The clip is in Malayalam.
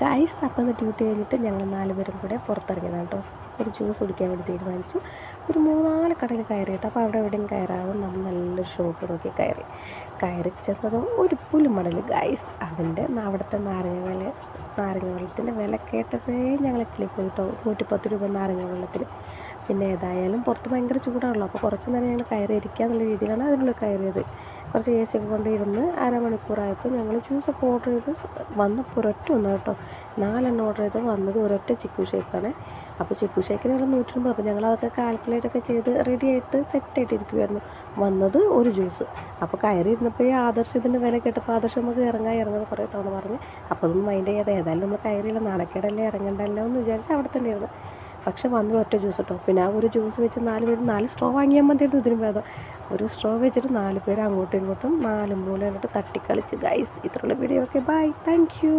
ഗൈസ്, അപ്പം ഡ്യൂട്ടി കഴിഞ്ഞിട്ട് ഞങ്ങൾ 4 പേരും കൂടെ പുറത്തിറങ്ങിയതാണ് കേട്ടോ. ഒരു ജ്യൂസ് കുടിക്കാൻ വേണ്ടി തീരുമാനിച്ചു. ഒരു 3-4 കടയിൽ കയറി കേട്ടോ. അപ്പോൾ അവിടെ എവിടെയും കയറാതെ നമ്മൾ നല്ലൊരു ഷോപ്പ് നോക്കി കയറി ചെന്നത് ഒരു പുലിമടൽ ഗൈസ്. അവിടുത്തെ നാരങ്ങ വെള്ളത്തിൻ്റെ വില കേട്ടപ്പോഴേ ഞങ്ങൾ കിളിപ്പോയി കേട്ടോ. 110 രൂപ നാരങ്ങ വെള്ളത്തിന്. പിന്നെ ഏതായാലും പുറത്ത് ഭയങ്കര ചൂടാണല്ലോ, അപ്പോൾ കുറച്ച് നേരം ഞങ്ങൾ കയറിയിരിക്കുക എന്നുള്ള രീതിയിലാണ് അതിനുള്ളിൽ കയറിയത്. കുറച്ച് എ സി ഒക്കെ കൊണ്ടിരുന്ന് അരമണിക്കൂറായപ്പോൾ ഞങ്ങൾ ജ്യൂസൊക്കെ ഓർഡർ ചെയ്ത് വന്നപ്പോൾ ഒരൊറ്റ ഒന്ന് കേട്ടോ. 4 ഓർഡർ ചെയ്ത് വന്നത് ഒരൊറ്റ ചിക്കു ഷേക്കാണ്. അപ്പോൾ ചിക്കു ഷേക്കിന് ഇവിടെ 150. അപ്പോൾ ഞങ്ങളതൊക്കെ കാൽക്കുലേറ്റ് ഒക്കെ ചെയ്ത് റെഡി ആയിട്ട് സെറ്റായിട്ടിരിക്കുമായിരുന്നു. വന്നത് ഒരു ജ്യൂസ്. അപ്പോൾ കയറി ഇരുന്നപ്പോൾ ആദർശ് ഇതിൻ്റെ വില കേട്ടപ്പോൾ ആദർശ് നമുക്ക് ഇറങ്ങുന്നത് കുറേ തവണ പറഞ്ഞ്. അപ്പോൾ അതൊന്നും മൈൻഡ് ചെയ്യാതെ ഏതായാലും നമ്മൾ കയറിയില്ല, നാണക്കേടല്ലേ, ഇറങ്ങണ്ടല്ലോ എന്ന് വിചാരിച്ച് അവിടെ തന്നെ ഇരുന്നു. പക്ഷെ വന്നത് ഒറ്റ ജ്യൂസ് കേട്ടോ. പിന്നെ ആ ഒരു ജ്യൂസ് വെച്ച് 4 പേര് 4 സ്ട്രോ വാങ്ങിയാൽ മതിയായിരുന്നു. ഇതിനും ഭേദം ഒരു സ്ട്രോ വെച്ചിട്ട് 4 പേര് അങ്ങോട്ടും ഇങ്ങോട്ടും 4 മൂലയിലോട്ട് തട്ടിക്കളിച്ച് ഗൈസ്. ഇത്രയുള്ള video. Okay, bye, thank U.